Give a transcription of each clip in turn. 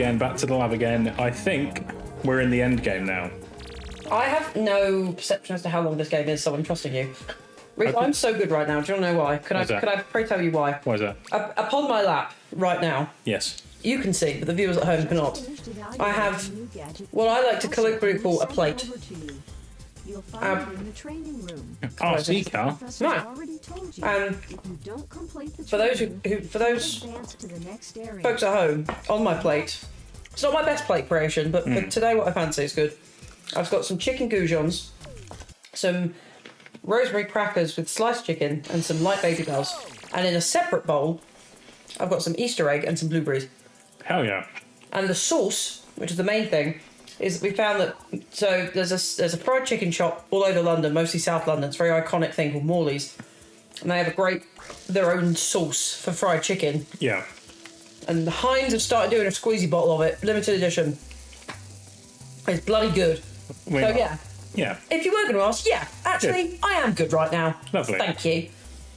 again, back to the lab again. I think we're in the end game now. I have no perception as to how long this game is, so I'm trusting you. Reece, I'm so good right now. Do you want to know why? Could I pray tell you why? Why is that? Upon my lap right now. Yes. You can see, but the viewers at home cannot. I have what I like to colloquially call a plate. RC car? No. For those folks at home, on my plate, it's not my best plate creation, but for today what I fancy is good. I've got some chicken goujons, some rosemary crackers with sliced chicken, and some light baby bells. And in a separate bowl, I've got some Easter egg and some blueberries. Hell yeah. And the sauce, which is the main thing, is we found that, so there's a fried chicken shop all over London, mostly South London. It's a very iconic thing called Morley's. And they have their own sauce for fried chicken. Yeah. And the Heinz have started doing a squeezy bottle of it, limited edition. It's bloody good. Yeah. If you were going to ask, actually, I am good right now. Lovely. Thank you.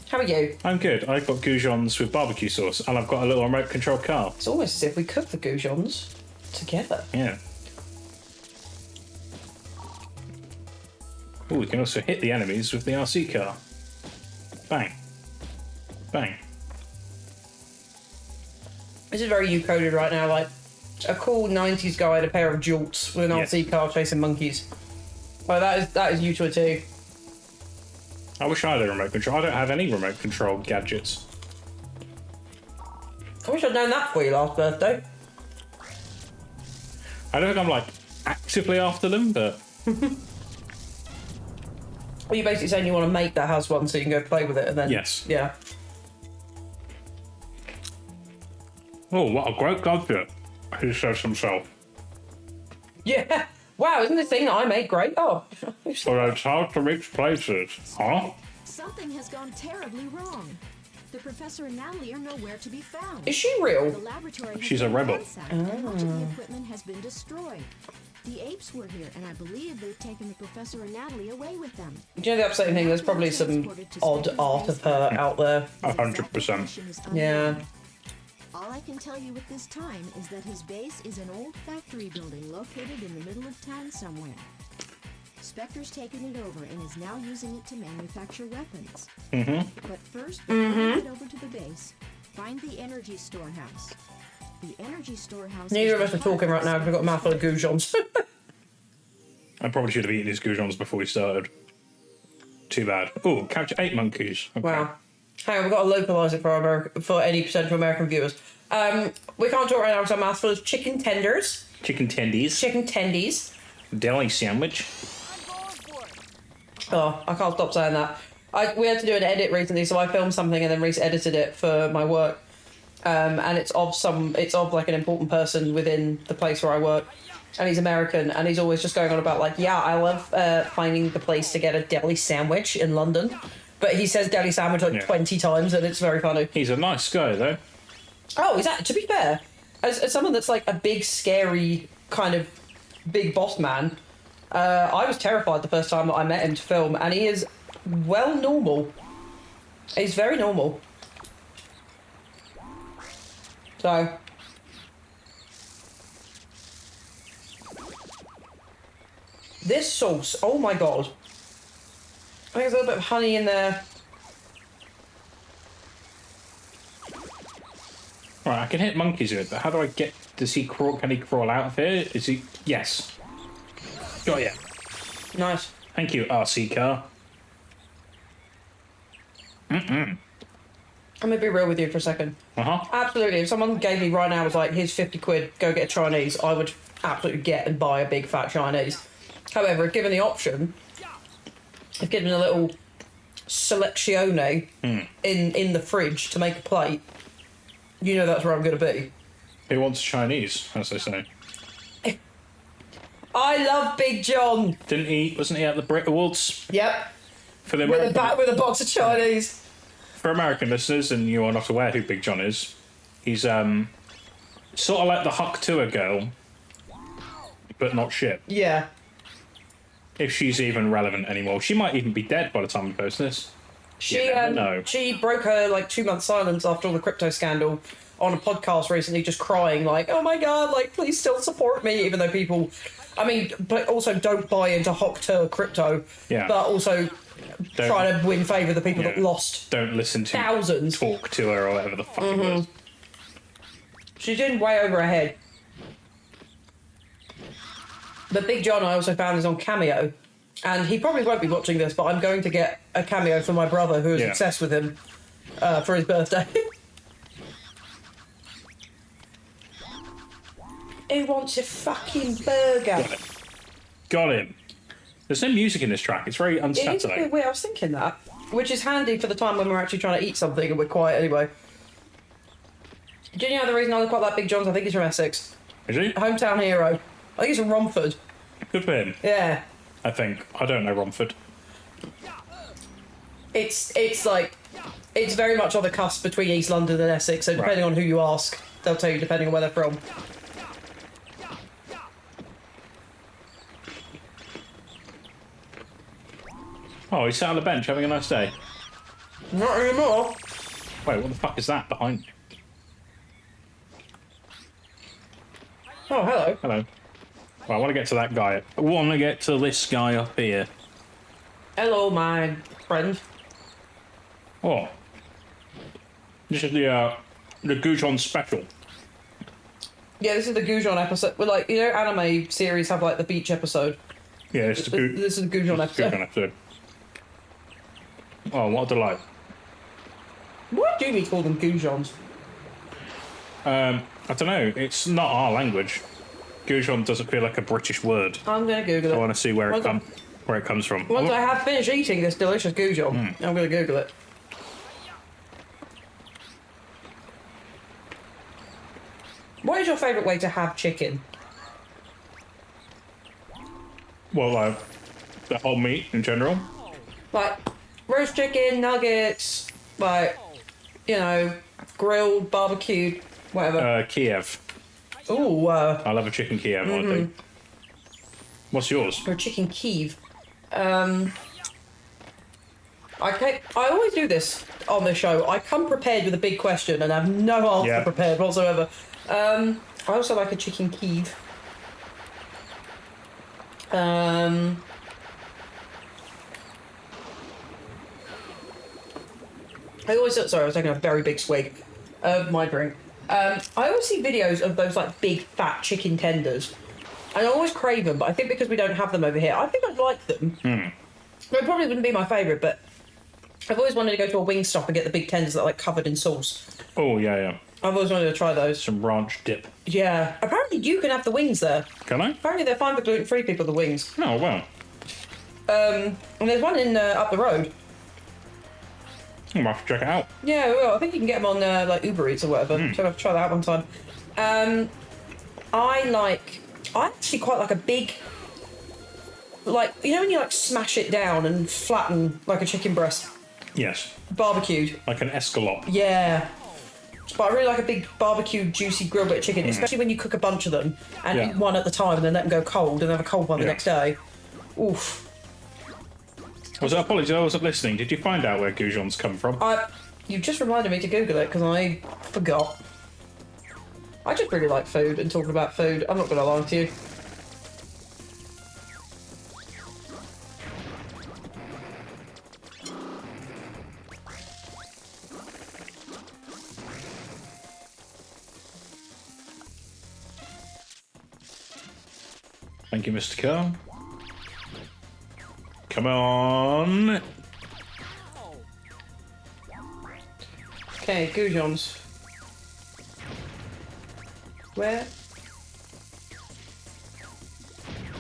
How are you? I'm good. I've got goujons with barbecue sauce, and I've got a little remote control car. It's almost as if we cooked the goujons together. Yeah. Oh, we can also hit the enemies with the RC car. Bang. Bang. This is very you-coded right now, like a cool 90s guy in a pair of jorts with an RC car chasing monkeys. Well, that is you to a T. I wish I had a remote control. I don't have any remote control gadgets. I wish I'd known that for you last birthday. I don't think I'm, like, actively after them, but... Well, you're basically saying you want to make that has one so you can go play with it and then... Yes. Yeah. Oh, what a great gadget, he says himself. Yeah. Wow, isn't the thing that I made great? Oh. But it's hard to reach places, huh? Something has gone terribly wrong. The professor and Natalie are nowhere to be found. Is she real? The laboratory She's a rebel. And much of the equipment has been destroyed. The apes were here, and I believe they've taken the professor and Natalie away with them. Do you know the upsetting thing? There's probably some odd art of her out there. 100%. Yeah. All I can tell you at this time is that his base is an old factory building located in the middle of town somewhere. Spectre's taken it over and is now using it to manufacture weapons. But first, before we get over to the base, find the energy storehouse. The energy storehouse. Neither of us are talking right now because we've got a mouthful of goujons. I probably should have eaten these goujons before we started. Too bad. Oh, capture 8 monkeys. Okay. Wow. Hang on, we've got to localise it for any potential American viewers. We can't talk right now because our mouthful is chicken tenders. Chicken tendies. Chicken tendies. Deli sandwich. Oh, I can't stop saying that. We had to do an edit recently, so I filmed something and then Reece edited it for my work. And it's of like an important person within the place where I work. And he's American, and he's always just going on about like, yeah, I love finding the place to get a deli sandwich in London. But he says deli sandwich like 20 times, and it's very funny. He's a nice guy, though. Oh, is that, to be fair, as someone that's like a big, scary, kind of big boss man, I was terrified the first time that I met him to film, and he is well normal. He's very normal. So... this sauce, oh my god. I think there's a little bit of honey in there. Right, I can hit monkeys with it, but how do I get... does he crawl... can he crawl out of here? Is he... yes. Oh, yeah. Nice. Thank you, RC car. I'm gonna be real with you for a second. Absolutely. If someone gave me right now was like, here's 50 quid, go get a Chinese, I would absolutely get and buy a big fat Chinese. However, if given the option, if given a little selezione in the fridge to make a plate, you know that's where I'm going to be. Who wants Chinese, as they say? I love Big John. Wasn't he at the Brit Awards? Yep. For the with a box of Chinese. For American listeners, and you are not aware who Big John is, he's sort of like the Huck Tour girl, but not shit. Yeah. If she's even relevant anymore. She might even be dead by the time we post this. She broke her 2-month silence after all the crypto scandal on a podcast recently just crying like, oh my god, like please still support me, even though people, I mean, but also don't buy into Hoctor crypto, Yeah. but also try to win favour of the people that lost. Don't listen to thousands. Talk to her or whatever the fuck it was. She's doing way over her head. But Big John, I also found, is on Cameo. And he probably won't be watching this, but I'm going to get a cameo for my brother, who is obsessed with him, for his birthday. Who wants a fucking burger? Got him. There's no music in this track. It's very It is a unsettling. bit weird. I was thinking that. Which is handy for the time when we're actually trying to eat something and we're quiet anyway. Do you know the reason I quite like Big John's? I think he's from Essex. Is he? Hometown hero. I think he's from Romford. Good for him. Yeah. I think. I don't know Romford. It's like, it's very much on the cusp between East London and Essex, so depending on who you ask, they'll tell you depending on where they're from. Oh, he's sat on the bench having a nice day. Not anymore. Wait, what the fuck is that behind you? Oh, hello. Hello. Well, I want to get to that guy. I want to get to this guy up here. Hello, my friend. Oh. This is the Goujon special. Yeah, this is the Goujon episode. Well, like, you know, anime series have like the beach episode. Yeah, it's the This is the Goujon episode. Goujon episode. Oh, what a delight. Why do we call them Goujons? I don't know. It's not our language. Goujon doesn't feel like a British word. I'm going to Google it. I want to see where it Once comes from. Once I have finished eating this delicious Goujon, I'm going to Google it. What is your favourite way to have chicken? Well, the whole meat in general. Like, roast chicken, nuggets, like, you know, grilled, barbecued, whatever. Kiev. Ooh, I love a chicken Kiev, I think. What's yours? or chicken Kiev. I always do this on the show. I come prepared with a big question and have no answer prepared whatsoever. I also like a chicken Kiev. I always, sorry, I was taking a very big swig of my drink. I always see videos of those like big fat chicken tenders. I always crave them, but I think because we don't have them over here, I think I'd like them. They probably wouldn't be my favourite, but I've always wanted to go to a wing stop and get the big tenders that are like covered in sauce. Oh, yeah. I've always wanted to try those. Some ranch dip. Yeah. Apparently you can have the wings there. Can I? Apparently they're fine for gluten-free people, the wings. Oh, well. And there's one in up the road. I'm going to have to check it out. Yeah, well, I think you can get them on like Uber Eats or whatever. So I'll have to try that out one time. I actually quite like a big, like, you know when you like smash it down and flatten like a chicken breast? Yes. Barbecued. Like an escalope. Yeah. But I really like a big barbecued, juicy grilled bit of chicken, especially when you cook a bunch of them and eat one at the time and then let them go cold and have a cold one the next day. Oof. Apologies, I wasn't listening. Did you find out where Goujon's come from? You just reminded me to Google it because I forgot. I just really like food and talking about food. I'm not going to lie to you. Thank you, Mr. Carr. Come on. Okay, Goujons. Where?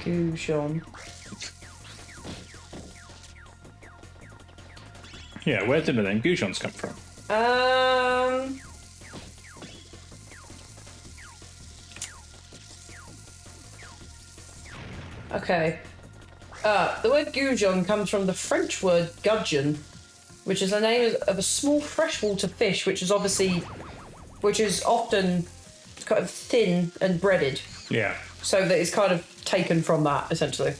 Goujon. Yeah, where did the name Goujon's come from? Okay. The word goujon comes from the French word gudgeon, which is the name of a small freshwater fish, which is often kind of thin and breaded. Yeah. So that it's kind of taken from that, essentially.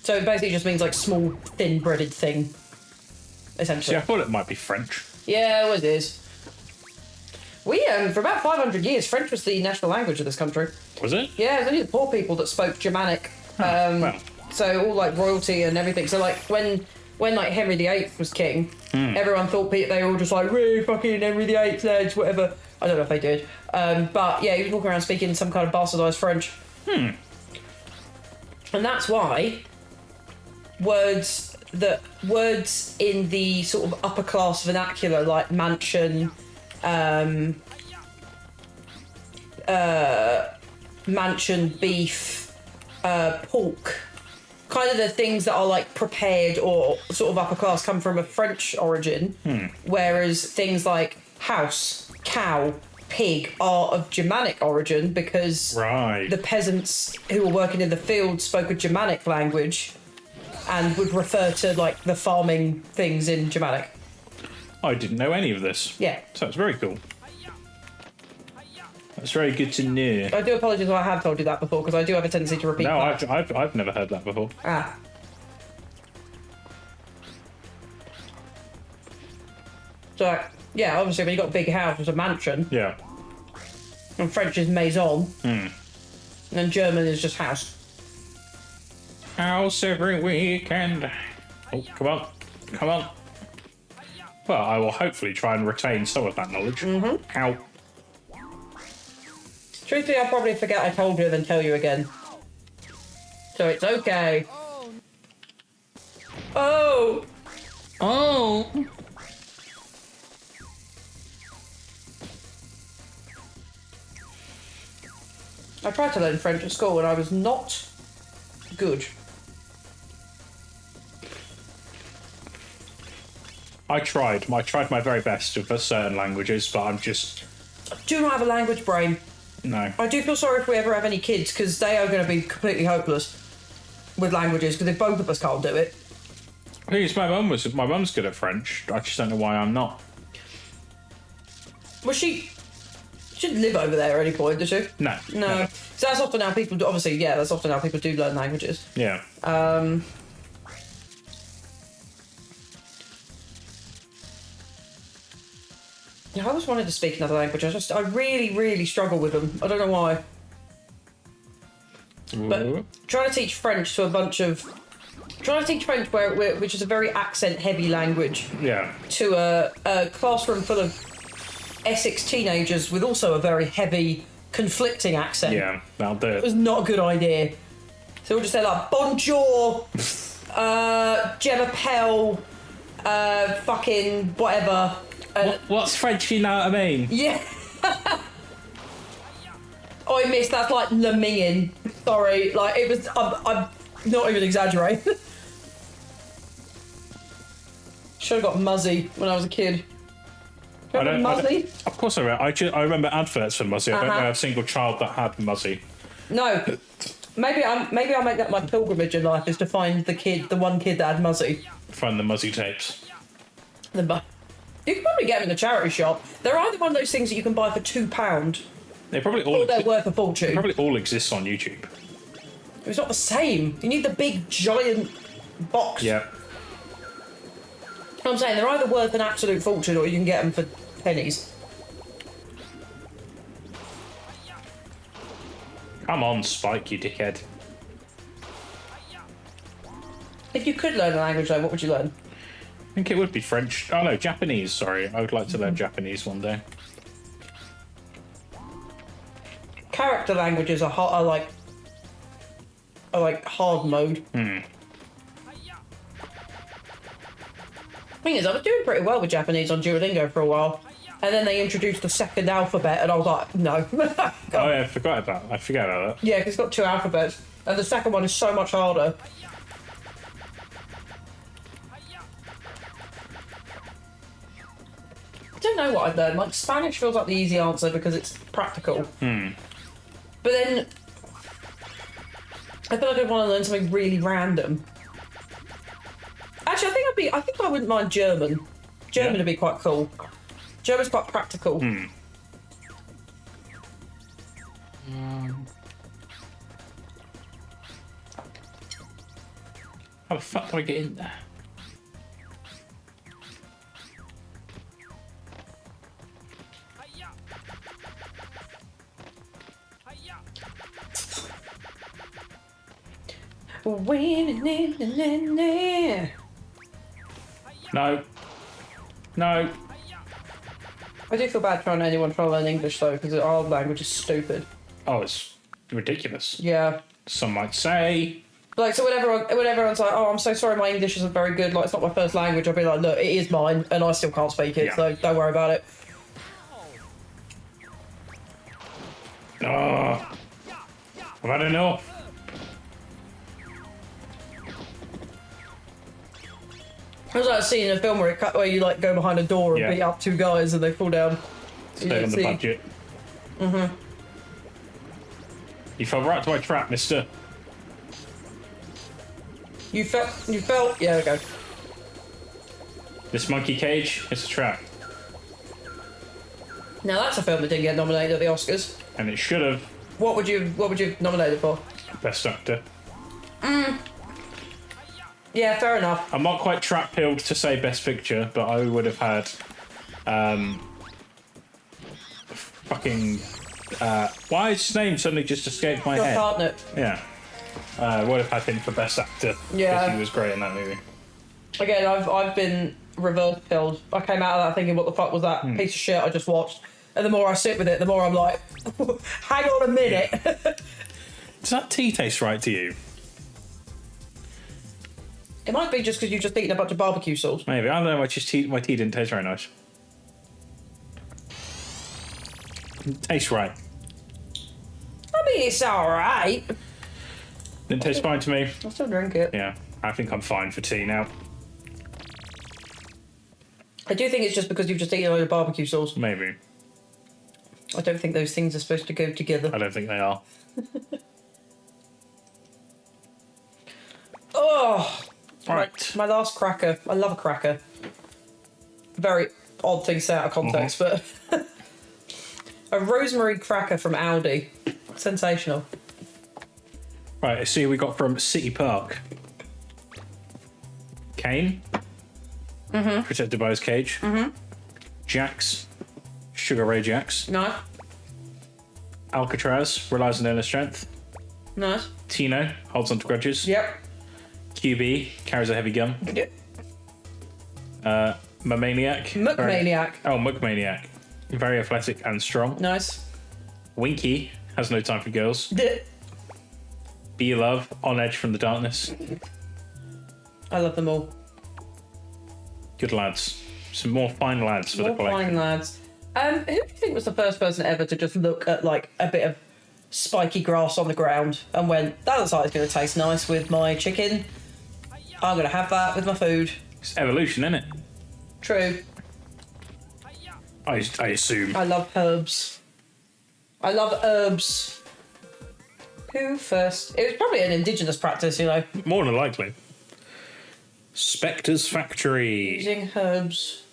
So it basically just means like small, thin breaded thing, essentially. See, I thought it might be French. Yeah, well, it is. We for about 500 years, French was the national language of this country. Was it? Yeah, it was only the poor people that spoke Germanic. Well. So all like royalty and everything. So like when like Henry VIII was king, everyone thought they were all just like, "Really fucking Henry VIII, lads, whatever." I don't know if they did, but yeah, he was walking around speaking some kind of bastardised French. And that's why words in the sort of upper class vernacular, like mansion, beef, pork, kind of the things that are like prepared or sort of upper class come from a French origin, whereas things like house, cow, pig are of Germanic origin because the peasants who were working in the field spoke a Germanic language and would refer to like the farming things in Germanic. I didn't know any of this. Yeah. So it's very cool. That's very good to know. I do apologise if I have told you that before because I do have a tendency to repeat. No, that. I've never heard that before. Ah. So yeah, obviously when you've got a big house, it's a mansion. Yeah. And French is maison. And German is just house. House every weekend. Oh, come on. Come on. Well, I will hopefully try and retain some of that knowledge. Ow. Truthfully, I'll probably forget I told you and then tell you again. So it's okay. Oh! Oh! I tried to learn French at school and I was not good. I tried my very best for certain languages, but I'm just... I do not have a language brain. No. I do feel sorry if we ever have any kids because they are going to be completely hopeless with languages because if both of us can't do it. I think it's my mum's good at French. I just don't know why I'm not. Well, she didn't live over there at any point, does she? No. No. Never. So that's often how people do, obviously, yeah, that's often how people do learn languages. Yeah. Yeah, I always wanted to speak another language. I really, really struggle with them. I don't know why. But trying to teach French to which is a very accent-heavy language. Yeah. To a classroom full of Essex teenagers with also a very heavy, conflicting accent. Yeah, that'll do It it. was not a good idea. So we'll just say like, bonjour, Gemma Pell, fucking whatever. What's French, you know what I mean? Yeah. Oh, I missed. That's like le mingin. Sorry, like it was. I'm not even exaggerating. Should have got Muzzy when I was a kid. Remember Muzzy? Of course I remember. I remember adverts for Muzzy. I don't know a single child that had Muzzy. No. Maybe I'll make that my pilgrimage in life is to find the one kid that had Muzzy. Find the Muzzy tapes. You can probably get them in the charity shop. They're either one of those things that you can buy for £2. They probably all. Or they're worth a fortune. They probably all exist on YouTube. It's not the same. You need the big giant box. Yeah. I'm saying they're either worth an absolute fortune or you can get them for pennies. Come on, Spike, you dickhead. If you could learn a language though, what would you learn? I think it would be French. Oh no, Japanese, sorry. I would like to learn Japanese one day. Character languages are like hard mode. Thing is, I was doing pretty well with Japanese on Duolingo for a while, and then they introduced the second alphabet, and I was like, no. Oh yeah, I forgot about that. Yeah, because it's got 2 alphabets, and the second one is so much harder. I don't know what I've learned. Like, Spanish feels like the easy answer because it's practical. But then I feel like I'd want to learn something really random. Actually, I think I wouldn't mind German. German would be quite cool. German's quite practical. How the fuck do I get in there? No. No. I do feel bad trying anyone trying to learn English though, because our language is stupid. Oh, it's ridiculous. Yeah. Some might say. Like, so whenever everyone's like, oh, I'm so sorry my English isn't very good, like, it's not my first language, I'll be like, look, it is mine, and I still can't speak it, Yeah. so don't worry about it. Oh, I've had enough. There's like a scene in a film where you, like, go behind a door and Yeah. beat up two guys and they fall down. Stay on the budget. Mm-hmm. You fell right to my trap, mister. You felt, yeah, there we go. This monkey cage, it's a trap. Now that's a film that didn't get nominated at the Oscars. And it should have. What would you nominate it for? Best actor. Yeah, fair enough. I'm not quite trap pilled to say best picture, but I would have had fucking why is his name suddenly just escaped my Your head? partner. Yeah. Would have had him for best actor. Yeah. Because he was great in that movie. Again, I've been reverse pilled. I came out of that thinking, what the fuck was that piece of shit I just watched? And the more I sit with it, the more I'm like, hang on a minute. Does that tea taste right to you? It might be just because you've just eaten a bunch of barbecue sauce. Maybe. I don't know, my tea didn't taste very nice. It tastes right. I mean, it's alright. Didn't taste fine to me. I'll still drink it. Yeah. I think I'm fine for tea now. I do think it's just because you've just eaten a load of barbecue sauce. Maybe. I don't think those things are supposed to go together. I don't think they are. Oh! Right. My last cracker. I love a cracker. Very odd thing to say out of context, but... a rosemary cracker from Aldi. Sensational. Right, let's see who we got from City Park. Kane. Protected by his cage. Jax. Sugar Ray Jax. Nice. Alcatraz relies on inner strength. Nice. Tino holds on to grudges. Yep. QB carries a heavy gun. Yep. Mumaniac. Muckmaniac. Muckmaniac. Very athletic and strong. Nice. Winky has no time for girls. Be Love, on edge from the darkness. I love them all. Good lads. Some more fine lads for the More collection. fine lads. Who do you think was the first person ever to just look at like a bit of spiky grass on the ground and went, that looks like it's going to taste nice with my chicken. I'm going to have that with my food. It's evolution, isn't it? True. I assume. I love herbs. I love herbs. Who first? It was probably an indigenous practice, you know. More than likely. Spectre's Factory. Using herbs.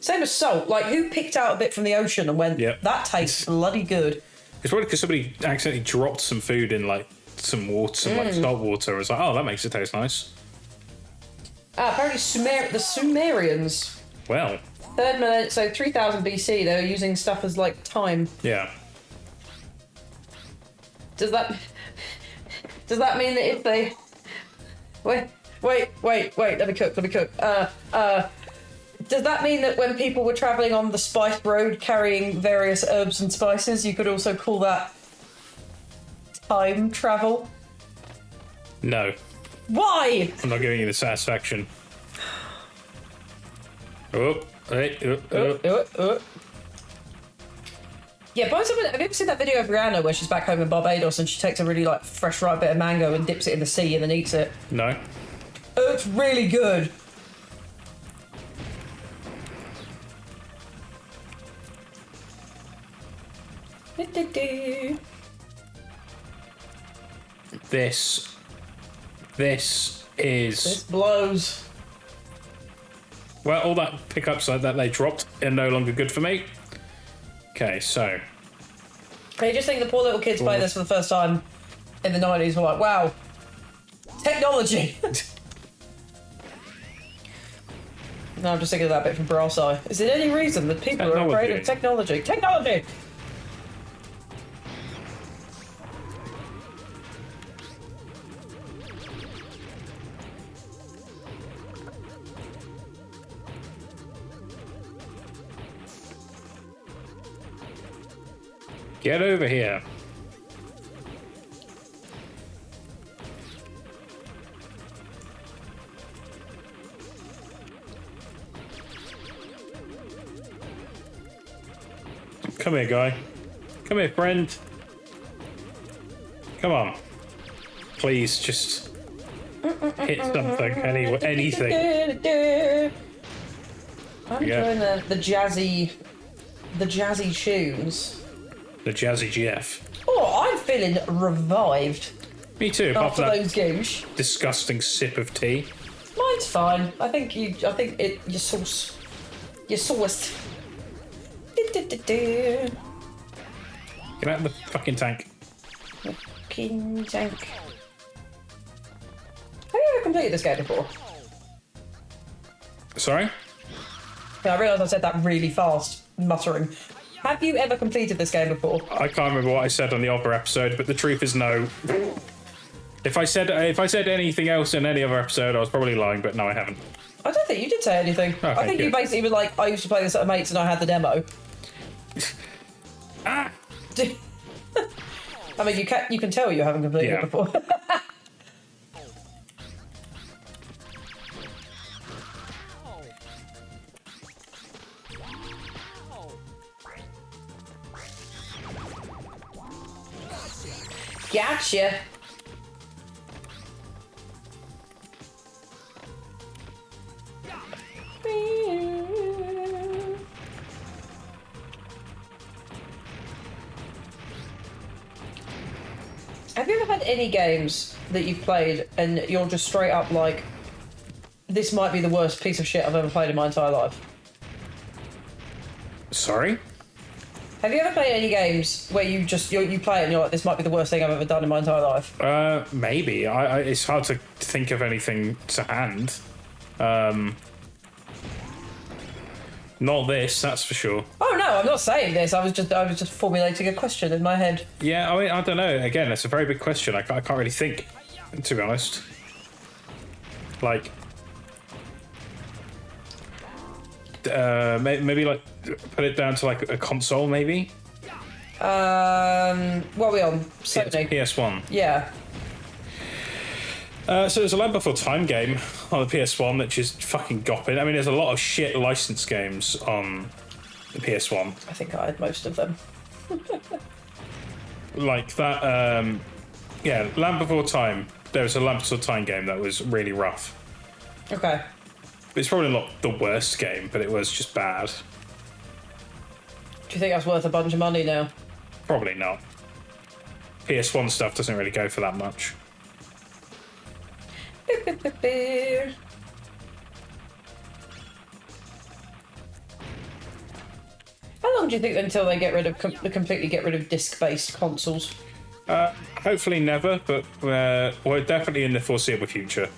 Same as salt. Like, who picked out a bit from the ocean and went, Yep. that tastes bloody good? It's probably because somebody accidentally dropped some food in, like, some water, some like salt water. It was like, oh, that makes it taste nice. Apparently the Sumerians. Well, 3rd millennium, so 3000 BC, they were using stuff as, like, thyme. yeah. Does that mean that if they... Wait, let me cook. Does that mean that when people were travelling on the spice road carrying various herbs and spices, you could also call that time travel? No. Why? I'm not giving you the satisfaction. Oh, hey, Yeah, have you ever seen that video of Rihanna where she's back home in Barbados and she takes a really like fresh ripe bit of mango and dips it in the sea and then eats it? No. Oh, it's really good. This is... This blows. Well, all that pickups that they dropped are no longer good for me. Okay, so... Can you just think the poor little kids playing this for the first time in the 90s were like, wow, technology. No, I'm just thinking of that bit from Brass Eye. Is there any reason that people are afraid of technology? Technology! Get over here. Come here, guy. Come here, friend. Come on. Please, just hit something. Anything. I'm enjoying the jazzy tunes. The Jazzy Jeff. Oh, I'm feeling revived. Me too. Apart After from that those games. disgusting sip of tea. Mine's fine. I think your sauce. Your sauce. Get out of the fucking tank. Fucking tank. Have you ever completed this game before? Sorry? Yeah, I realised I said that really fast, muttering. Have you ever completed this game before? I can't remember what I said on the opera episode, but the truth is no. If I said anything else in any other episode, I was probably lying, but no, I haven't. I don't think you did say anything. Okay, I think you good. basically were like, I used to play this at a mate's and I had the demo. Ah! I mean, you can tell you haven't completed it before. Gotcha. Have you ever had any games that you've played and you're just straight up like, this might be the worst piece of shit I've ever played in my entire life? Sorry? Have you ever played any games where you play it and you're like, this might be the worst thing I've ever done in my entire life? Maybe. It's hard to think of anything to hand. Not this, that's for sure. Oh no, I'm not saying this. I was just formulating a question in my head. Yeah, I mean, I don't know. Again, it's a very big question. I can't really think, to be honest. Like, maybe like put it down to like a console, maybe. What are we on? Sony. PS1. Yeah. So there's a Land Before Time game on the PS1 that just fucking gopping. I mean, there's a lot of shit licensed games on the PS1. I think I had most of them. Like that, yeah, Land Before Time. There was a Land Before Time game that was really rough. Okay. It's probably not the worst game, but it was just bad. Do you think that's worth a bunch of money now? Probably not. PS1 stuff doesn't really go for that much. How long do you think until they completely get rid of disc-based consoles? Hopefully never, but we're definitely in the foreseeable future.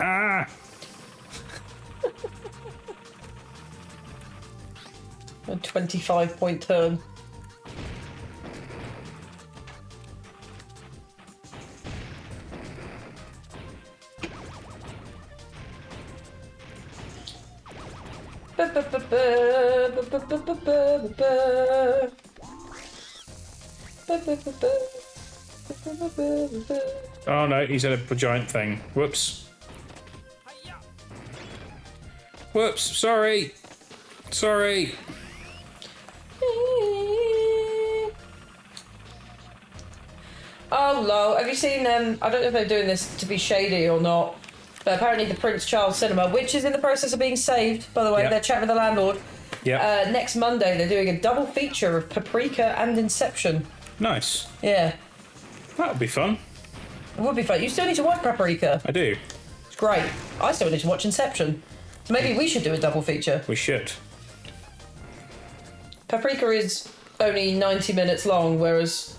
Ah! A 25-point turn. Oh no, he's at a giant thing. Whoops. Whoops, sorry. Sorry. Oh, lol. Have you seen them? I don't know if they're doing this to be shady or not, but apparently the Prince Charles Cinema, which is in the process of being saved, by the way, Yeah. they're chatting with the landlord. Yeah. Next Monday, they're doing a double feature of Paprika and Inception. Nice. Yeah. That would be fun. It would be fun. You still need to watch Paprika. I do. It's great. I still need to watch Inception. So maybe we should do a double feature. We should. Paprika is only 90 minutes long, whereas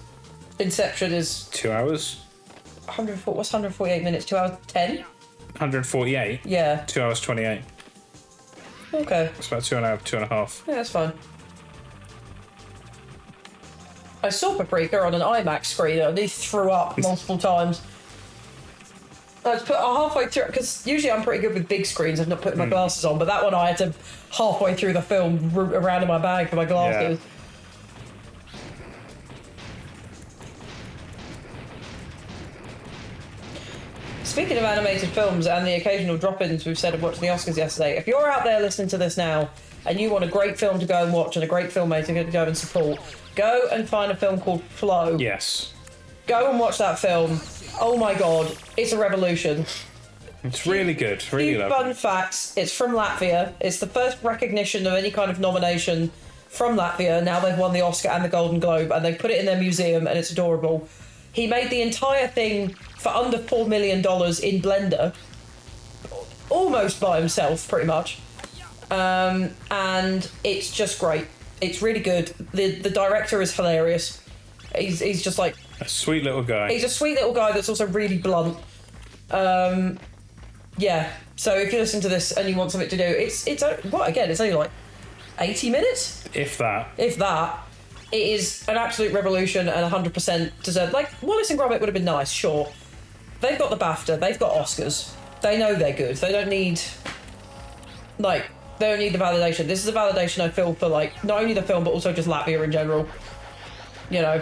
Inception is 2 hours? 104. What's 148 minutes? 2 hours 10? 148? Yeah. 2 hours 28. Okay. It's about 2.5. Yeah, that's fine. I saw Paprika on an IMAX screen and I nearly threw up multiple times. was put halfway through, because usually I'm pretty good with big screens. I've not put my glasses on, but that one I had to halfway through the film root around in my bag for my glasses. Yeah. Speaking of animated films and the occasional drop-ins we've said of watching the Oscars yesterday, if you're out there listening to this now and you want a great film to go and watch and a great filmmaker to go and support, go and find a film called Flow. Yes. Go and watch that film. Oh my god, it's a revolution. It's really good. Really Few lovely. fun facts. It's from Latvia. It's the first recognition of any kind of nomination from Latvia. Now they've won the Oscar and the Golden Globe, and they've put it in their museum, and it's adorable. He made the entire thing for under $4 million in Blender, almost by himself, pretty much. And it's just great. It's really good. The director is hilarious. He's just like A sweet little guy. he's a sweet little guy that's also really blunt. Yeah. So if you listen to this and you want something to do, it's only like 80 minutes, If that. if that. It is an absolute revolution and 100% deserved. Like, Wallace and Gromit would have been nice, sure. They've got the BAFTA, they've got Oscars. They know they're good. They don't need the validation. This is a validation I feel for, like, not only the film, but also just Latvia in general. You know.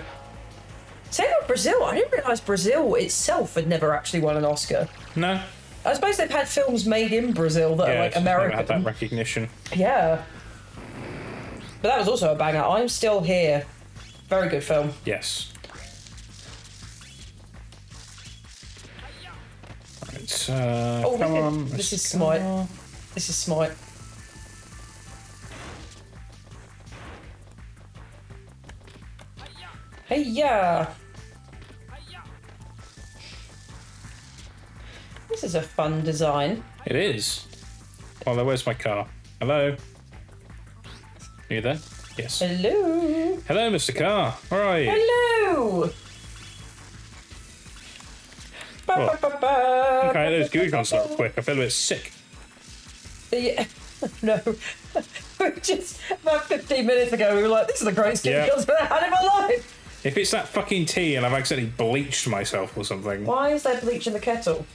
Same with Brazil. I didn't realise Brazil itself had never actually won an Oscar. No. I suppose they've had films made in Brazil that are, like, it's never American. had that recognition. Yeah. But that was also a banger. I'm Still Here. Very good film. Yes. Right, come on. This is Smite. This is Smite. Hey, yeah. This is a fun design. It is. Well, where's my car? Hello? Are you there? Yes. Hello. Hello, Mr. Car. Where are you? Hello. What? Okay, those GUI guns up quick. I feel a bit sick. Yeah. No. Just about 15 minutes ago, we were like, this is the greatest GUI Yeah. guns I've had in my life. If it's that fucking tea and I've accidentally bleached myself or something. Why is there bleach in the kettle?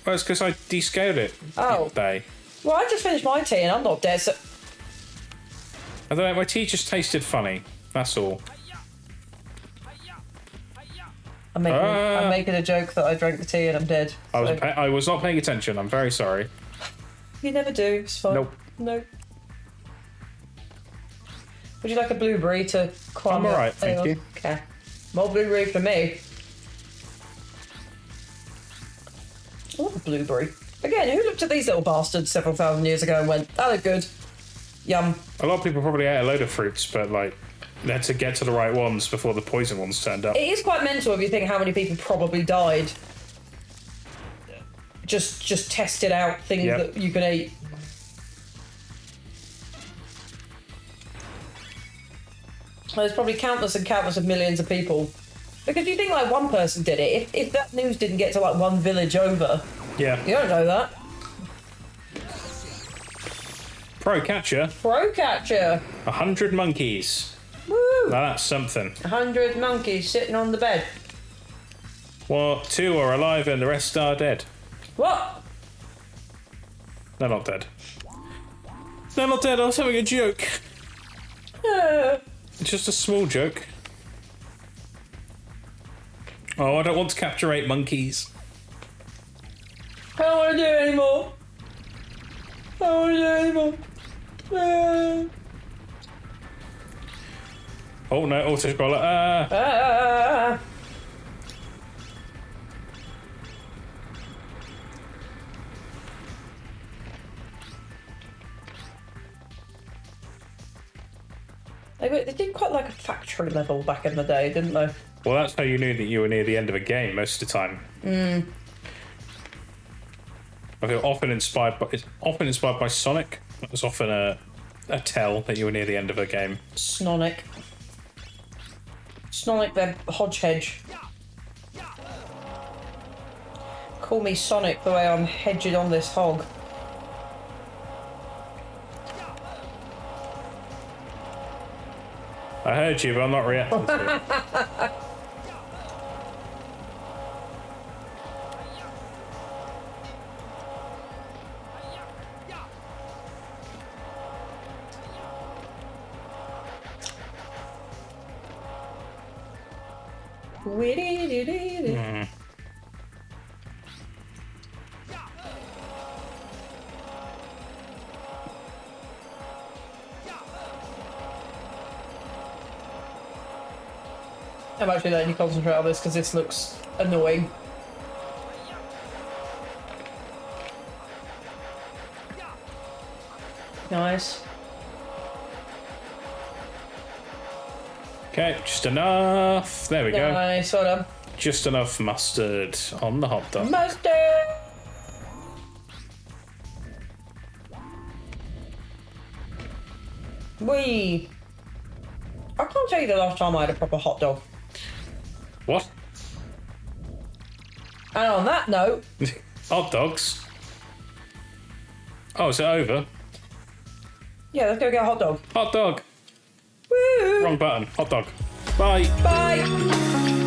Well, it's because I descaled it the Oh. other day. Well, I just finished my tea and I'm not dead, so... I don't know, my tea just tasted funny. That's all. I'm making a joke that I drank the tea and I'm dead. I was not paying attention. I'm very sorry. You never do. It's fine. Nope. Nope. Would you like a blueberry to calm I'm your- alright, thank you. Okay. More blueberry for me. I love a blueberry. Again, who looked at these little bastards several thousand years ago and went, that look good. Yum. A lot of people probably ate a load of fruits, but like, they had to get to the right ones before the poison ones turned up. It is quite mental if you think how many people probably died. Just tested out things Yep. that you can eat. There's probably countless and countless of millions of people. Because you think like one person did it, if that news didn't get to like one village over, Yeah. you don't know that. Pro catcher, Pro catcher. 100 monkeys. Woo! Now that's something. 100 monkeys sitting on the bed. What? 2 are alive and the rest are dead. What? They're not dead. They're not dead. I was having a joke. It's just a small joke. Oh, I don't want to capture 8 monkeys. I don't want to do it anymore. I don't want to do it anymore. Oh no, autoscroller. They did quite like a factory level back in the day, didn't they? Well, that's how you knew that you were near the end of a game most of the time. I feel it's often inspired by Sonic. It was often a tell that you were near the end of a game. Snonic. Snonic the Hodge. Call me Sonic the way I'm hedging on this hog. I heard you, but I'm not reacting to it. I'm actually letting you concentrate on this because this looks annoying. Nice. Okay, just enough. There we go. Nice, well done. Just enough mustard on the hot dog. Mustard! I can't tell you the last time I had a proper hot dog. What? And on that note... Hot dogs? Oh, is it over? Yeah, let's go get a hot dog. Hot dog. Woo! Wrong button. Hot dog. Bye. Bye!